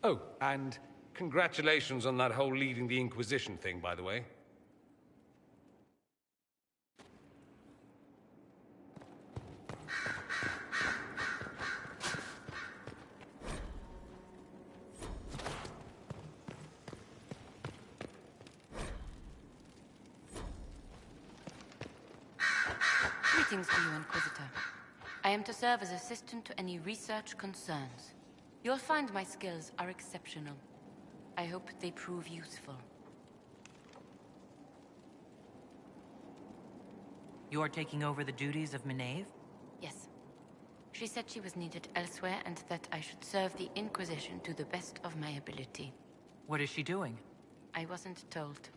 Oh, and congratulations on that whole leading the Inquisition thing, by the way. Greetings to you, Inquisitor. I am to serve as assistant to any research concerns. You'll find my skills are exceptional. I hope they prove useful. You are taking over the duties of Maeve? Yes. She said she was needed elsewhere and that I should serve the Inquisition to the best of my ability. What is she doing? I wasn't told.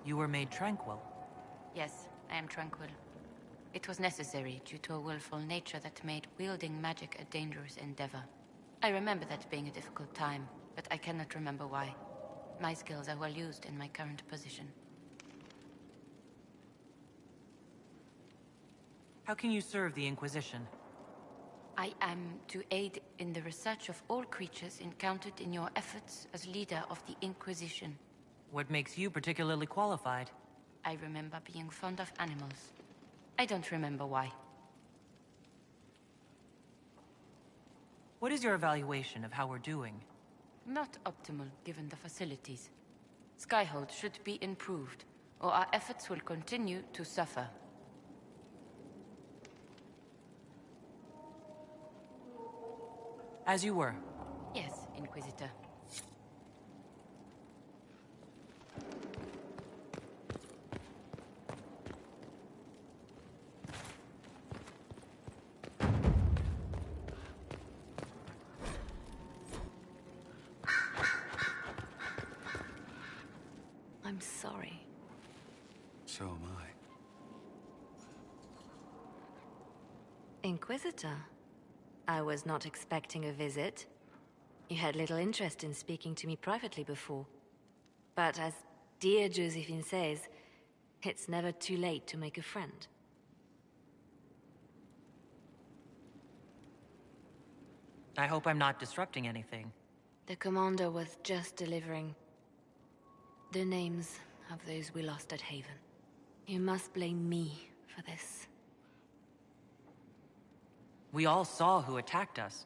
You were made tranquil. Yes, I am tranquil. It was necessary due to a willful nature that made wielding magic a dangerous endeavor. I remember that being a difficult time, but I cannot remember why. My skills are well used in my current position. How can you serve the Inquisition? I am to aid in the research of all creatures encountered in your efforts as leader of the Inquisition. What makes you particularly qualified? I remember being fond of animals. I don't remember why. What is your evaluation of how we're doing? Not optimal, given the facilities. Skyhold should be improved, or our efforts will continue to suffer. As you were. Yes, Inquisitor. I'm sorry. So am I. Inquisitor, I was not expecting a visit. You had little interest in speaking to me privately before. But as dear Josephine says, it's never too late to make a friend. I hope I'm not disrupting anything. The commander was just delivering the names of those we lost at Haven. You must blame me for this. We all saw who attacked us.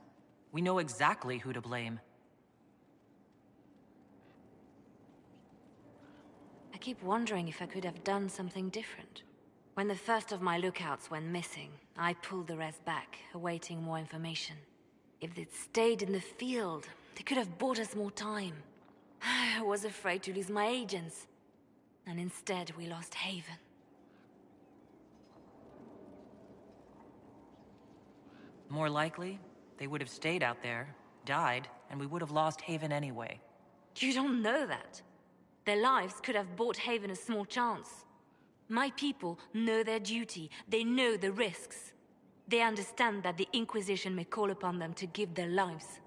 We know exactly who to blame. I keep wondering if I could have done something different. When the first of my lookouts went missing, I pulled the rest back, awaiting more information. If they'd stayed in the field, they could have bought us more time. I was afraid to lose my agents. And instead, we lost Haven. More likely, they would have stayed out there, died, and we would have lost Haven anyway. You don't know that. Their lives could have bought Haven a small chance. My people know their duty. They know the risks. They understand that the Inquisition may call upon them to give their lives.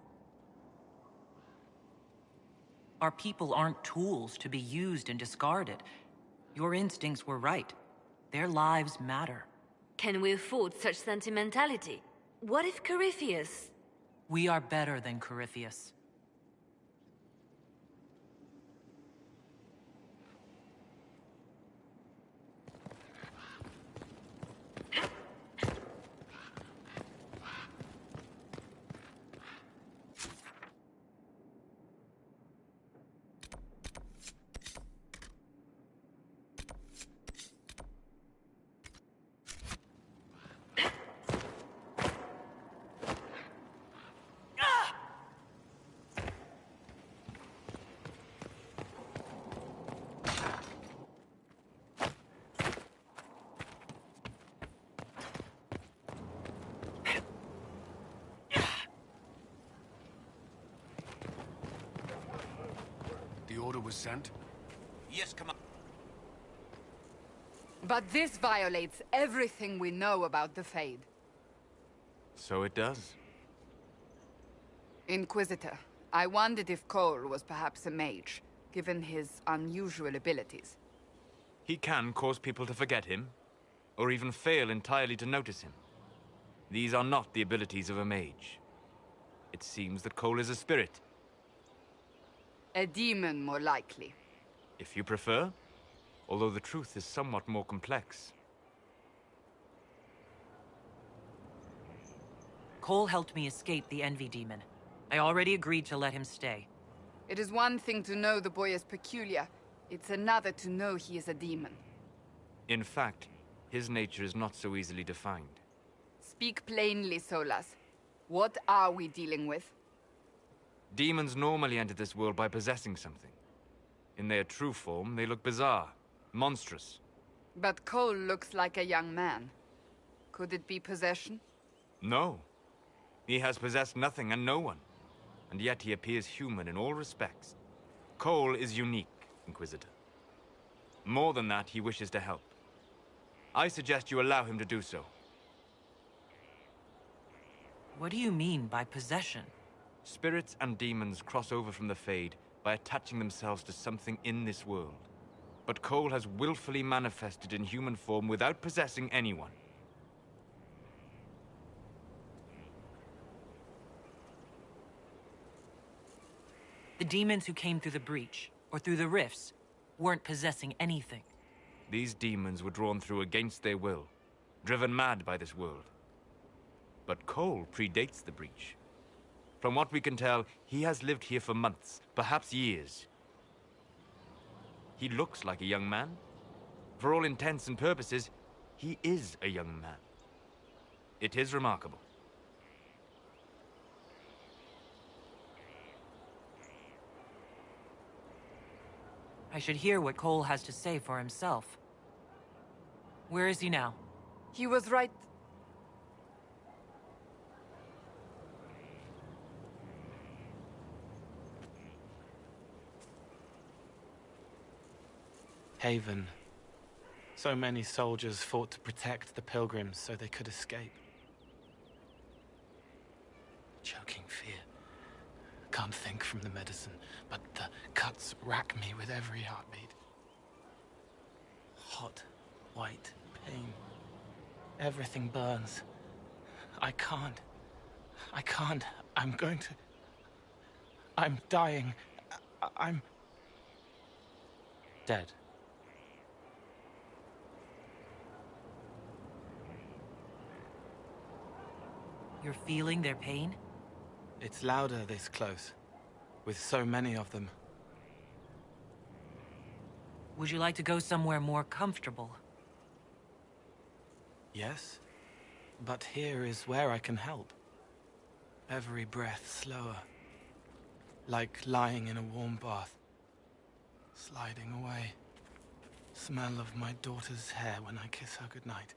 Our people aren't tools to be used and discarded. Your instincts were right. Their lives matter. Can we afford such sentimentality? What if Corypheus... We are better than Corypheus. order was sent? Yes, come on. But this violates everything we know about the Fade. So it does. Inquisitor, I wondered if Cole was perhaps a mage, given his unusual abilities. He can cause people to forget him, or even fail entirely to notice him. These are not the abilities of a mage. It seems that Cole is a spirit. A demon, more likely. If you prefer, although the truth is somewhat more complex. Cole helped me escape the Envy Demon. I already agreed to let him stay. It is one thing to know the boy is peculiar. It's another to know he is a demon. In fact, his nature is not so easily defined. Speak plainly, Solas. What are we dealing with? Demons normally enter this world by possessing something. In their true form, they look bizarre, monstrous. But Cole looks like a young man. Could it be possession? No. He has possessed nothing and no one. And yet he appears human in all respects. Cole is unique, Inquisitor. More than that, he wishes to help. I suggest you allow him to do so. What do you mean by possession? Spirits and demons cross over from the Fade by attaching themselves to something in this world. But Cole has willfully manifested in human form without possessing anyone. The demons who came through the breach, or through the rifts, weren't possessing anything. These demons were drawn through against their will, driven mad by this world. But Cole predates the breach. From what we can tell, he has lived here for months, perhaps years. He looks like a young man. For all intents and purposes, he is a young man. It is remarkable. I should hear what Cole has to say for himself. Where is he now? He was right. Haven. So many soldiers fought to protect the pilgrims so they could escape. Choking fear. Can't think from the medicine, but the cuts rack me with every heartbeat. Hot, white pain. Everything burns. I can't. I'm going to... I'm dying. I'm... dead. You're feeling their pain? It's louder this close, with so many of them. Would you like to go somewhere more comfortable? Yes, but here is where I can help. Every breath slower, like lying in a warm bath, sliding away. Smell of my daughter's hair when I kiss her goodnight.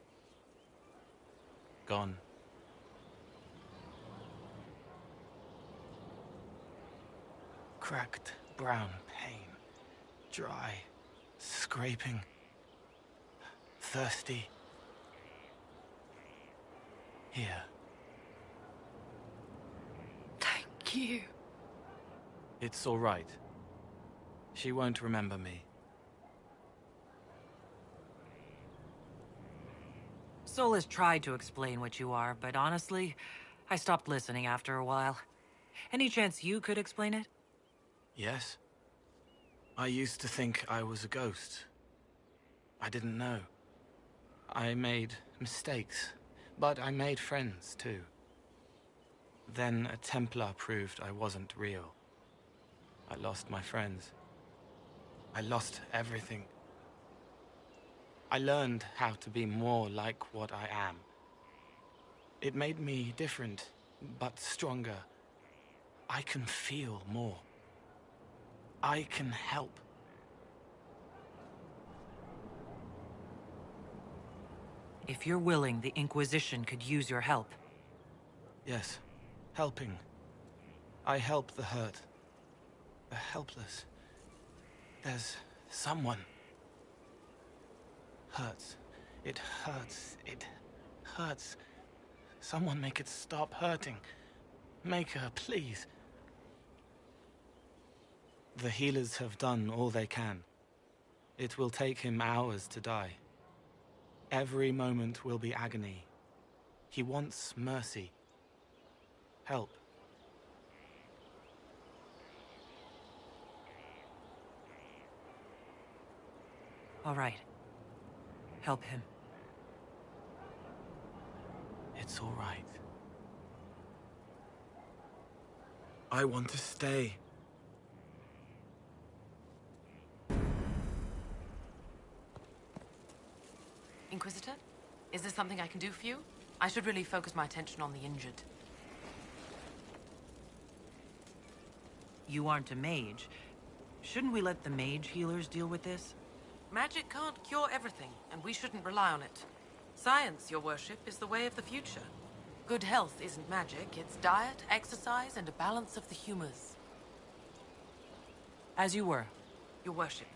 Gone. Cracked brown pain, dry, scraping, thirsty. Here. Thank you. It's all right. She won't remember me. Sol has tried to explain what you are, but honestly, I stopped listening after a while. Any chance you could explain it? Yes. I used to think I was a ghost. I didn't know. I made mistakes, but I made friends too. Then a Templar proved I wasn't real. I lost my friends. I lost everything. I learned how to be more like what I am. It made me different, but stronger. I can feel more. I can help. If you're willing, the Inquisition could use your help. Yes, helping. I help the hurt, the helpless. There's someone. Hurts. It hurts. It hurts. Someone make it stop hurting. Make her, please. The healers have done all they can. It will take him hours to die. Every moment will be agony. He wants mercy. Help. All right. Help him. It's all right. I want to stay. Inquisitor? Is there something I can do for you? I should really focus my attention on the injured. You aren't a mage. Shouldn't we let the mage healers deal with this? Magic can't cure everything, and we shouldn't rely on it. Science, your worship, is the way of the future. Good health isn't magic, it's diet, exercise, and a balance of the humors. As you were. Your worship.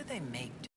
they make